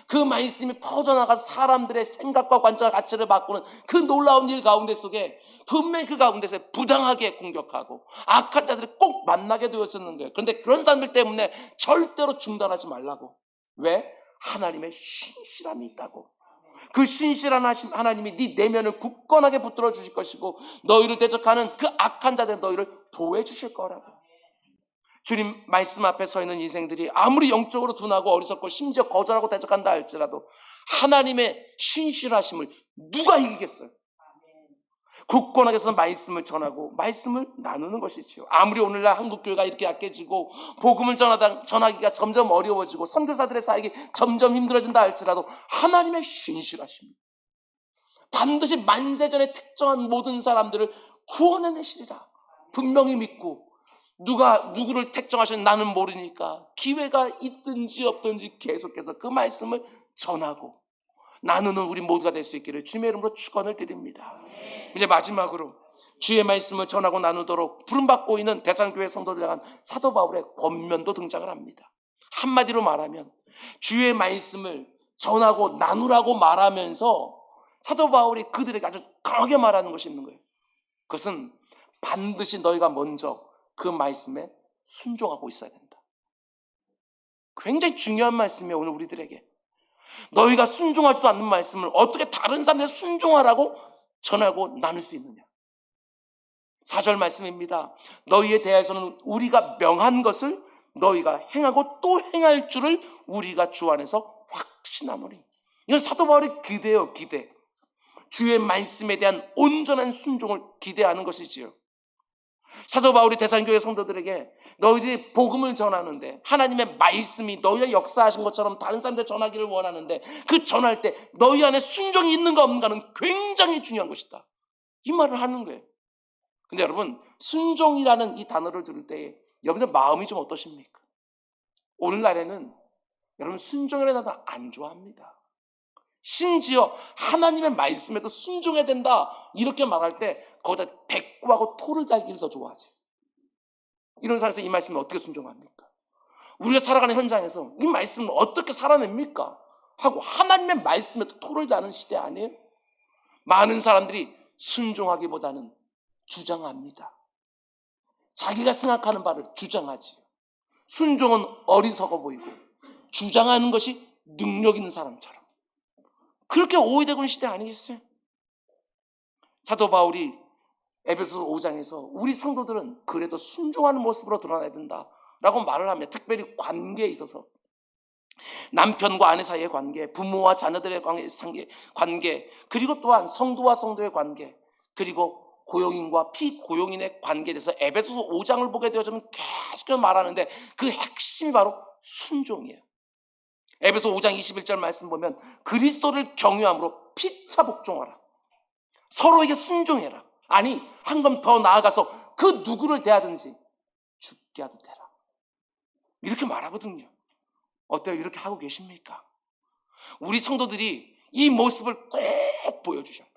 그 말씀이 퍼져나가서 사람들의 생각과 관점과 가치를 바꾸는 그 놀라운 일 가운데 속에 분명히 그 가운데서 부당하게 공격하고 악한 자들이 꼭 만나게 되었었는 거예요. 그런데 그런 사람들 때문에 절대로 중단하지 말라고. 왜? 하나님의 신실함이 있다고. 그 신실한 하나님이 네 내면을 굳건하게 붙들어 주실 것이고 너희를 대적하는 그 악한 자들 너희를 보호해 주실 거라고. 주님 말씀 앞에 서 있는 인생들이 아무리 영적으로 둔하고 어리석고 심지어 거절하고 대적한다 할지라도 하나님의 신실하심을 누가 이기겠어요? 굳건하게 해서 말씀을 전하고 말씀을 나누는 것이지요. 아무리 오늘날 한국교회가 이렇게 약해지고 복음을 전하기가 점점 어려워지고 선교사들의 사역이 점점 힘들어진다 할지라도 하나님의 신실하십니다. 반드시 만세전에 특정한 모든 사람들을 구원해내시리라 분명히 믿고, 누구를 택정하시는 나는 모르니까 기회가 있든지 없든지 계속해서 그 말씀을 전하고 나누는 우리 모두가 될 수 있기를 주님의 이름으로 축원을 드립니다. 이제 마지막으로 주의 말씀을 전하고 나누도록 부름받고 있는 대상교회 성도들을 향한 사도 바울의 권면도 등장을 합니다. 한마디로 말하면 주의 말씀을 전하고 나누라고 말하면서 사도 바울이 그들에게 아주 강하게 말하는 것이 있는 거예요. 그것은 반드시 너희가 먼저 그 말씀에 순종하고 있어야 된다. 굉장히 중요한 말씀이에요. 오늘 우리들에게 너희가 순종하지도 않는 말씀을 어떻게 다른 사람들에게 순종하라고 전하고 나눌 수 있느냐. 4절 말씀입니다. 너희에 대해서는 우리가 명한 것을 너희가 행하고 또 행할 줄을 우리가 주 안에서 확신하노니. 이건 사도 바울의 기대예요. 기대. 주의 말씀에 대한 온전한 순종을 기대하는 것이지요. 사도 바울이 대상교회 성도들에게 너희들이 복음을 전하는데 하나님의 말씀이 너희가 역사하신 것처럼 다른 사람들 전하기를 원하는데 그 전할 때 너희 안에 순종이 있는가 없는가는 굉장히 중요한 것이다. 이 말을 하는 거예요. 근데 여러분 순종이라는 이 단어를 들을 때 여러분들 마음이 좀 어떠십니까? 오늘날에는 여러분 순종이라는 단어 안 좋아합니다. 심지어 하나님의 말씀에도 순종해야 된다 이렇게 말할 때 거기다 대꾸하고 토를 달기를 더 좋아하지. 이런 상황에서 이 말씀을 어떻게 순종합니까? 우리가 살아가는 현장에서 이 말씀을 어떻게 살아냅니까? 하고 하나님의 말씀에도 토를 다는 시대 아니에요? 많은 사람들이 순종하기보다는 주장합니다. 자기가 생각하는 바를 주장하지. 순종은 어리석어 보이고 주장하는 것이 능력 있는 사람처럼 그렇게 오해되고 있는 시대 아니겠어요? 사도 바울이 에베소 5장에서 우리 성도들은 그래도 순종하는 모습으로 드러나야 된다라고 말을 하며 특별히 관계에 있어서 남편과 아내 사이의 관계, 부모와 자녀들의 관계, 그리고 또한 성도와 성도의 관계, 그리고 고용인과 피고용인의 관계에 대해서 에베소 5장을 보게 되어지면 계속해서 말하는데 그 핵심이 바로 순종이에요. 에베소 5장 21절 말씀 보면 그리스도를 경유함으로 피차 복종하라. 서로에게 순종해라. 아니 한 점 더 나아가서 그 누구를 대하든지 죽게 하도 되라. 이렇게 말하거든요. 어때요? 이렇게 하고 계십니까? 우리 성도들이 이 모습을 꼭 보여주셔야 돼요.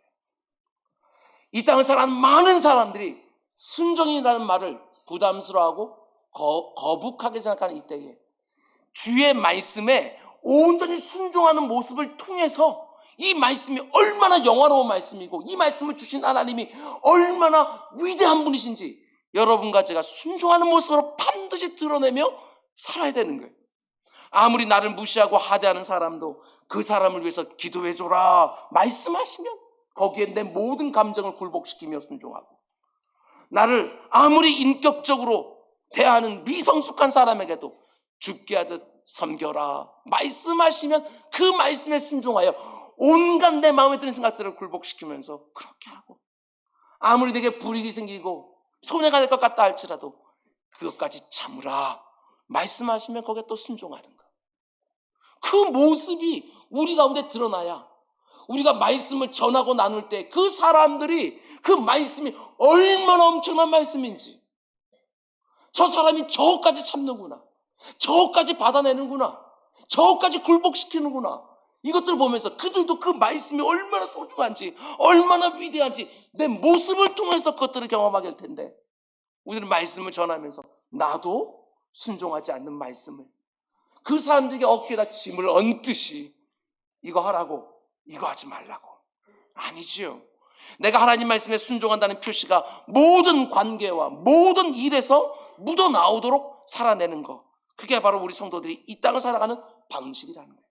이 땅을 살아가는 많은 사람들이 순종이라는 말을 부담스러워하고 거북하게 생각하는 이때에 주의 말씀에 온전히 순종하는 모습을 통해서 이 말씀이 얼마나 영화로운 말씀이고 이 말씀을 주신 하나님이 얼마나 위대한 분이신지 여러분과 제가 순종하는 모습으로 반드시 드러내며 살아야 되는 거예요. 아무리 나를 무시하고 하대하는 사람도 그 사람을 위해서 기도해줘라 말씀하시면 거기에 내 모든 감정을 굴복시키며 순종하고, 나를 아무리 인격적으로 대하는 미성숙한 사람에게도 죽게 하듯 섬겨라 말씀하시면 그 말씀에 순종하여 온갖 내 마음에 드는 생각들을 굴복시키면서 그렇게 하고, 아무리 내게 불이익이 생기고 손해가 될 것 같다 할지라도 그것까지 참으라 말씀하시면 거기에 또 순종하는 것. 그 모습이 우리 가운데 드러나야 우리가 말씀을 전하고 나눌 때 그 사람들이 그 말씀이 얼마나 엄청난 말씀인지, 저 사람이 저것까지 참는구나, 저것까지 받아내는구나, 저것까지 굴복시키는구나, 이것들을 보면서 그들도 그 말씀이 얼마나 소중한지 얼마나 위대한지 내 모습을 통해서 그것들을 경험하게 될 텐데, 우리는 말씀을 전하면서 나도 순종하지 않는 말씀을 그 사람들에게 어깨에다 짐을 얹듯이 이거 하라고 이거 하지 말라고. 아니지요. 내가 하나님 말씀에 순종한다는 표시가 모든 관계와 모든 일에서 묻어나오도록 살아내는 것. 그게 바로 우리 성도들이 이 땅을 살아가는 방식이라는 거예요.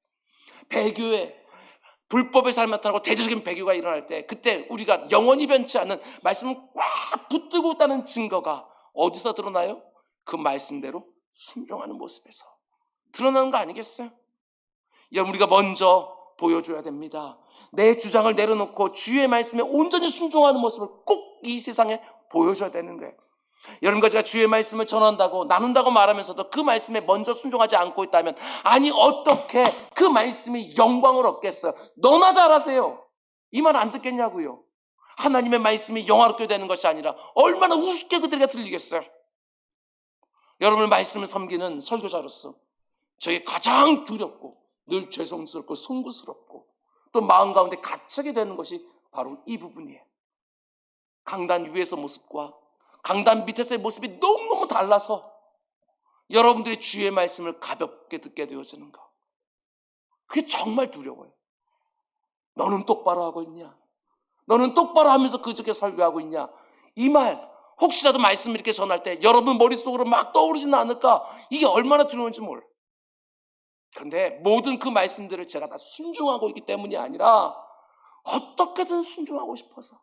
배교에 불법의 삶이 나타나고 대조적인 배교가 일어날 때, 그때 우리가 영원히 변치 않는 말씀을 꽉 붙들고 있다는 증거가 어디서 드러나요? 그 말씀대로 순종하는 모습에서 드러나는 거 아니겠어요? 여러분, 우리가 먼저 보여줘야 됩니다. 내 주장을 내려놓고 주의 말씀에 온전히 순종하는 모습을 꼭 이 세상에 보여줘야 되는 거예요. 여러분과 제가 주의 말씀을 전한다고 나눈다고 말하면서도 그 말씀에 먼저 순종하지 않고 있다면, 아니 어떻게 그 말씀이 영광을 얻겠어요? 너나 잘하세요. 이 말 안 듣겠냐고요. 하나님의 말씀이 영화롭게 되는 것이 아니라 얼마나 우습게 그들에게 들리겠어요. 여러분의 말씀을 섬기는 설교자로서 저에게 가장 두렵고 늘 죄송스럽고 송구스럽고 또 마음 가운데 갇히게 되는 것이 바로 이 부분이에요. 강단 위에서 모습과 강단 밑에서의 모습이 너무너무 달라서 여러분들이 주의 말씀을 가볍게 듣게 되어지는 것, 그게 정말 두려워요. 너는 똑바로 하고 있냐? 너는 똑바로 하면서 그저께 설교하고 있냐? 이 말 혹시라도 말씀을 이렇게 전할 때 여러분 머릿속으로 막 떠오르지는 않을까? 이게 얼마나 두려운지 몰라. 그런데 모든 그 말씀들을 제가 다 순종하고 있기 때문이 아니라 어떻게든 순종하고 싶어서,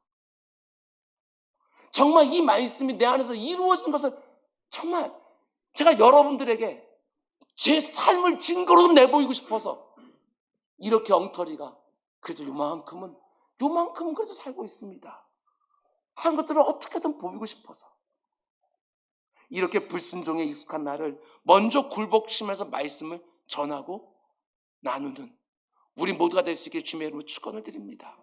정말 이 말씀이 내 안에서 이루어진 것을 정말 제가 여러분들에게 제 삶을 증거로 내보이고 싶어서 이렇게 엉터리가 그래도 요만큼은 그래도 살고 있습니다 하는 것들을 어떻게든 보이고 싶어서 이렇게 불순종에 익숙한 나를 먼저 굴복심에서 말씀을 전하고 나누는 우리 모두가 될 수 있게 주님의 이름으로 축원을 드립니다.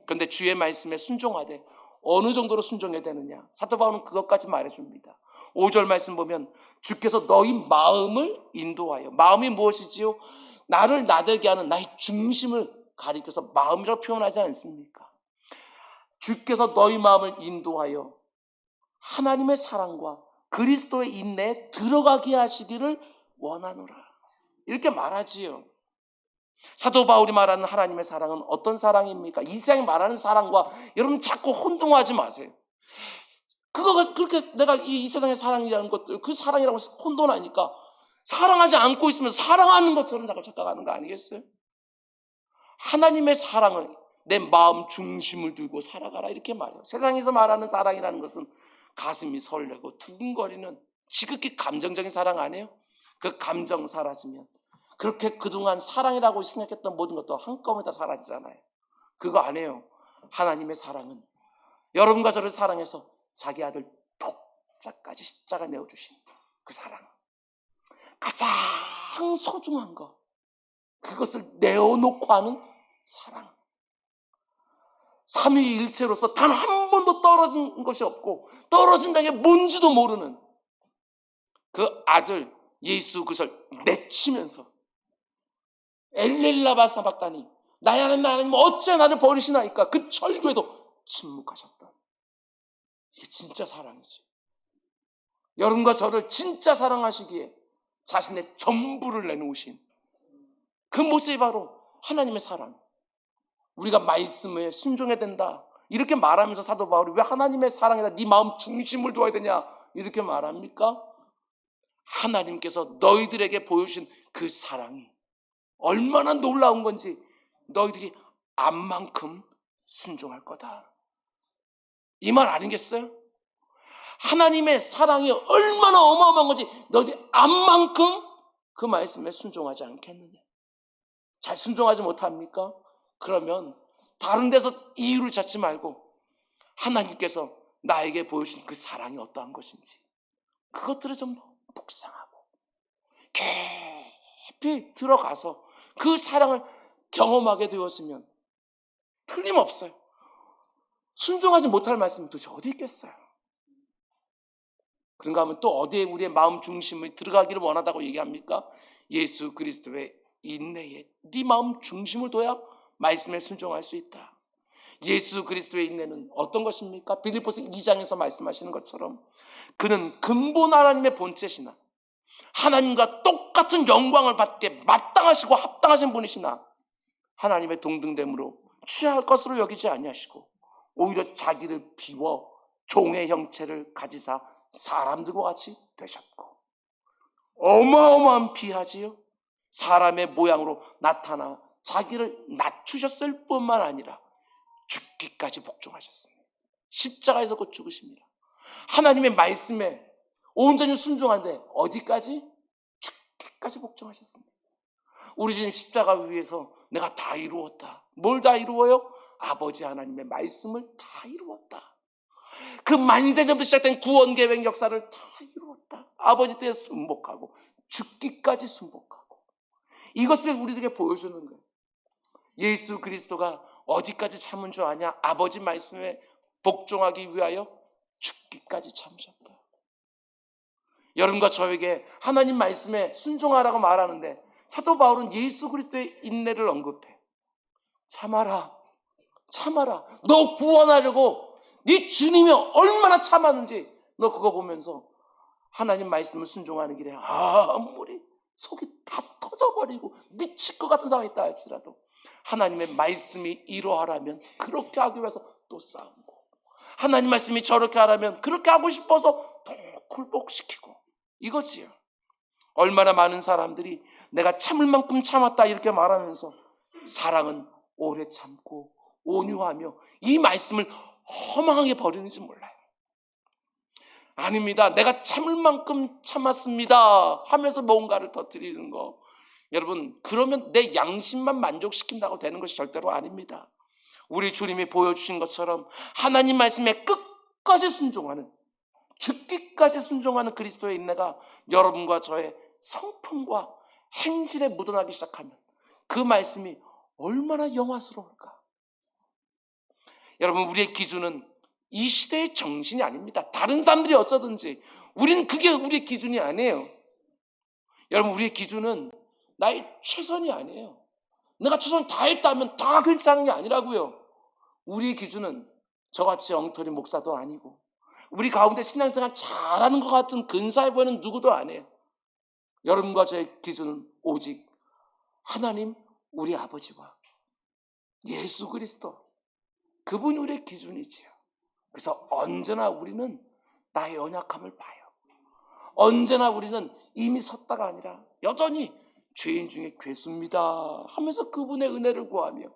그런데 주의 말씀에 순종하되 어느 정도로 순종해야 되느냐? 사도 바울은 그것까지 말해줍니다. 5절 말씀 보면 주께서 너희 마음을 인도하여, 마음이 무엇이지요? 나를 나되게 하는 나의 중심을 가리켜서 마음이라고 표현하지 않습니까? 주께서 너희 마음을 인도하여 하나님의 사랑과 그리스도의 인내에 들어가게 하시기를 원하노라, 이렇게 말하지요. 사도 바울이 말하는 하나님의 사랑은 어떤 사랑입니까? 이 세상이 말하는 사랑과 여러분 자꾸 혼동하지 마세요. 그거가 그렇게 내가 이 세상의 사랑이라는 것들, 그 사랑이라고 혼돈하니까 사랑하지 않고 있으면 사랑하는 것처럼 자꾸 착각하는 거 아니겠어요? 하나님의 사랑은 내 마음 중심을 두고 살아가라, 이렇게 말해요. 세상에서 말하는 사랑이라는 것은 가슴이 설레고 두근거리는 지극히 감정적인 사랑 아니에요? 그 감정 사라지면 그렇게 그동안 사랑이라고 생각했던 모든 것도 한꺼번에 다 사라지잖아요. 그거 아니에요. 하나님의 사랑은 여러분과 저를 사랑해서 자기 아들 독자까지 십자가 내어주신 그 사랑, 가장 소중한 것, 그것을 내어놓고 하는 사랑, 삼위일체로서 단 한 번도 떨어진 것이 없고 떨어진다는 게 뭔지도 모르는 그 아들 예수, 그것을 내치면서 엘렐라바 사박다니 나의 하나님 어찌 나를 버리시나이까, 그 철교에도 침묵하셨다. 이게 진짜 사랑이지. 여러분과 저를 진짜 사랑하시기에 자신의 전부를 내놓으신 그 모습이 바로 하나님의 사랑. 우리가 말씀에 순종해야 된다 이렇게 말하면서 사도 바울이 왜 하나님의 사랑에다 네 마음 중심을 두어야 되냐 이렇게 말합니까? 하나님께서 너희들에게 보여주신 그 사랑이 얼마나 놀라운 건지 너희들이 암만큼 순종할 거다, 이 말 아니겠어요? 하나님의 사랑이 얼마나 어마어마한 건지 너희들이 암만큼 그 말씀에 순종하지 않겠느냐. 잘 순종하지 못합니까? 그러면 다른 데서 이유를 찾지 말고 하나님께서 나에게 보여주신 그 사랑이 어떠한 것인지 그것들을 좀 묵상하고 깊이 들어가서 그 사랑을 경험하게 되었으면 틀림없어요. 순종하지 못할 말씀이 도대체 어디 있겠어요? 그런가 하면 또 어디에 우리의 마음 중심이 들어가기를 원하다고 얘기합니까? 예수 그리스도의 인내에 네 마음 중심을 둬야 말씀에 순종할 수 있다. 예수 그리스도의 인내는 어떤 것입니까? 빌립보서 2장에서 말씀하시는 것처럼 그는 근본 하나님의 본체시나 하나님과 똑같은 영광을 받게 마땅하시고 합당하신 분이시나 하나님의 동등됨으로 취할 것으로 여기지 아니하시고 오히려 자기를 비워 종의 형체를 가지사 사람들과 같이 되셨고, 어마어마한 비하지요. 사람의 모양으로 나타나 자기를 낮추셨을 뿐만 아니라 죽기까지 복종하셨습니다. 십자가에서 곧 죽으십니다. 하나님의 말씀에 온전히 순종하는데 어디까지? 죽기까지 복종하셨습니다. 우리 주님 십자가 위에서 내가 다 이루었다. 뭘 다 이루어요? 아버지 하나님의 말씀을 다 이루었다. 그 만세전부터 시작된 구원 계획 역사를 다 이루었다. 아버지 때에 순복하고 죽기까지 순복하고, 이것을 우리들에게 보여주는 거예요. 예수 그리스도가 어디까지 참은 줄 아냐? 아버지 말씀에 복종하기 위하여 죽기까지 참으셨다. 여러분과 저에게 하나님 말씀에 순종하라고 말하는데 사도 바울은 예수 그리스도의 인내를 언급해. 참아라, 참아라. 너 구원하려고 네 주님이 얼마나 참았는지 너 그거 보면서 하나님 말씀을 순종하는 길에 아무리 속이 다 터져버리고 미칠 것 같은 상황이 있다 할지라도 하나님의 말씀이 이러하라면 그렇게 하기 위해서 또 싸우고, 하나님 말씀이 저렇게 하라면 그렇게 하고 싶어서 더 굴복시키고, 이거지요. 얼마나 많은 사람들이 내가 참을 만큼 참았다 이렇게 말하면서 사랑은 오래 참고 온유하며 이 말씀을 허망하게 버리는지 몰라요. 아닙니다. 내가 참을 만큼 참았습니다 하면서 뭔가를 터뜨리는 거, 여러분, 그러면 내 양심만 만족시킨다고 되는 것이 절대로 아닙니다. 우리 주님이 보여주신 것처럼 하나님 말씀에 끝까지 순종하는, 죽기까지 순종하는 그리스도의 인내가 여러분과 저의 성품과 행실에 묻어나기 시작하면 그 말씀이 얼마나 영화스러울까. 여러분, 우리의 기준은 이 시대의 정신이 아닙니다. 다른 사람들이 어쩌든지 우리는 그게 우리의 기준이 아니에요. 여러분, 우리의 기준은 나의 최선이 아니에요. 내가 최선을 다했다면 다 괜찮은 게 아니라고요. 우리의 기준은 저같이 엉터리 목사도 아니고 우리 가운데 신앙생활 잘하는 것 같은 근사해 보이는 누구도 아니에요. 여러분과 저의 기준은 오직 하나님 우리 아버지와 예수 그리스도, 그분이 우리의 기준이지요. 그래서 언제나 우리는 나의 연약함을 봐요. 언제나 우리는 이미 섰다가 아니라 여전히 죄인 중에 괴수입니다 하면서 그분의 은혜를 구하며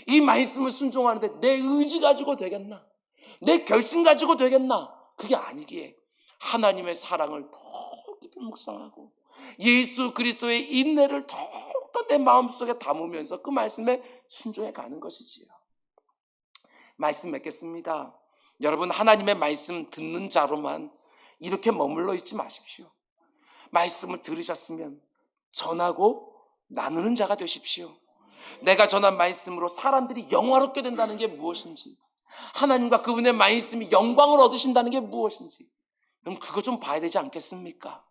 이 말씀을 순종하는데 내 의지 가지고 되겠나? 내 결심 가지고 되겠나? 그게 아니기에 하나님의 사랑을 더 깊이 묵상하고 예수 그리스도의 인내를 더욱더 내 마음속에 담으면서 그 말씀에 순종해 가는 것이지요. 말씀 맺겠습니다. 여러분, 하나님의 말씀 듣는 자로만 이렇게 머물러 있지 마십시오. 말씀을 들으셨으면 전하고 나누는 자가 되십시오. 내가 전한 말씀으로 사람들이 영화롭게 된다는 게 무엇인지, 하나님과 그분의 말씀이 영광을 얻으신다는 게 무엇인지, 그럼 그거 좀 봐야 되지 않겠습니까?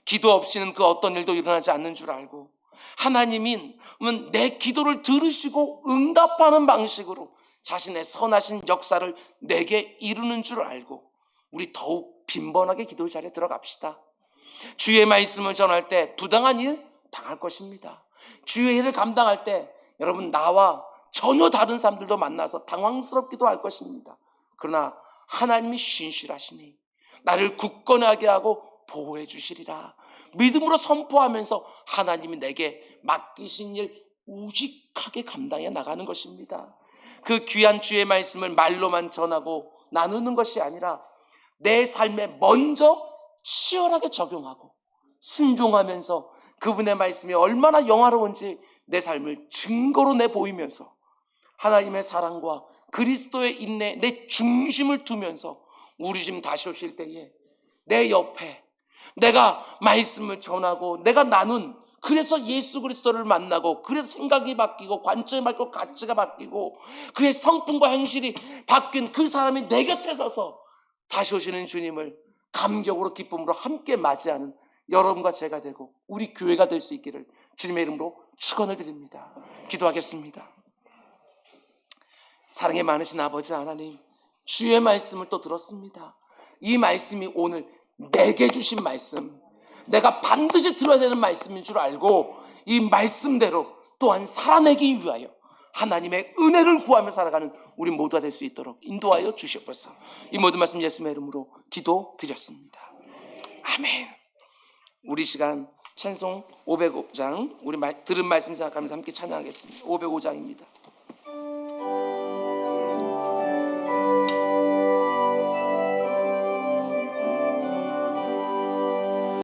기도 없이는 그 어떤 일도 일어나지 않는 줄 알고 하나님은 내 기도를 들으시고 응답하는 방식으로 자신의 선하신 역사를 내게 이루는 줄 알고 우리 더욱 빈번하게 기도 자리에 들어갑시다. 주의 말씀을 전할 때 부당한 일 당할 것입니다. 주의 일을 감당할 때 여러분, 나와 전혀 다른 사람들도 만나서 당황스럽기도 할 것입니다. 그러나 하나님이 신실하시니 나를 굳건하게 하고 보호해 주시리라 믿음으로 선포하면서 하나님이 내게 맡기신 일 우직하게 감당해 나가는 것입니다. 그 귀한 주의 말씀을 말로만 전하고 나누는 것이 아니라 내 삶에 먼저 치열하게 적용하고 순종하면서 그분의 말씀이 얼마나 영화로운지 내 삶을 증거로 내보이면서 하나님의 사랑과 그리스도의 인내, 내 중심을 두면서 우리 집 다시 오실 때에 내 옆에 내가 말씀을 전하고 내가 나눈, 그래서 예수 그리스도를 만나고 그래서 생각이 바뀌고 관점이 바뀌고 가치가 바뀌고 그의 성품과 행실이 바뀐 그 사람이 내 곁에 서서 다시 오시는 주님을 감격으로 기쁨으로 함께 맞이하는 여러분과 제가 되고 우리 교회가 될 수 있기를 주님의 이름으로 축원을 드립니다. 기도하겠습니다. 사랑이 많으신 아버지 하나님, 주의 말씀을 또 들었습니다. 이 말씀이 오늘 내게 주신 말씀, 내가 반드시 들어야 되는 말씀인 줄 알고 이 말씀대로 또한 살아내기 위하여 하나님의 은혜를 구하며 살아가는 우리 모두가 될 수 있도록 인도하여 주시옵소서. 이 모든 말씀 예수님의 이름으로 기도드렸습니다. 아멘. 우리 시간 찬송 505장 우리 들은 말씀 생각하면서 함께 찬양하겠습니다. 505장입니다.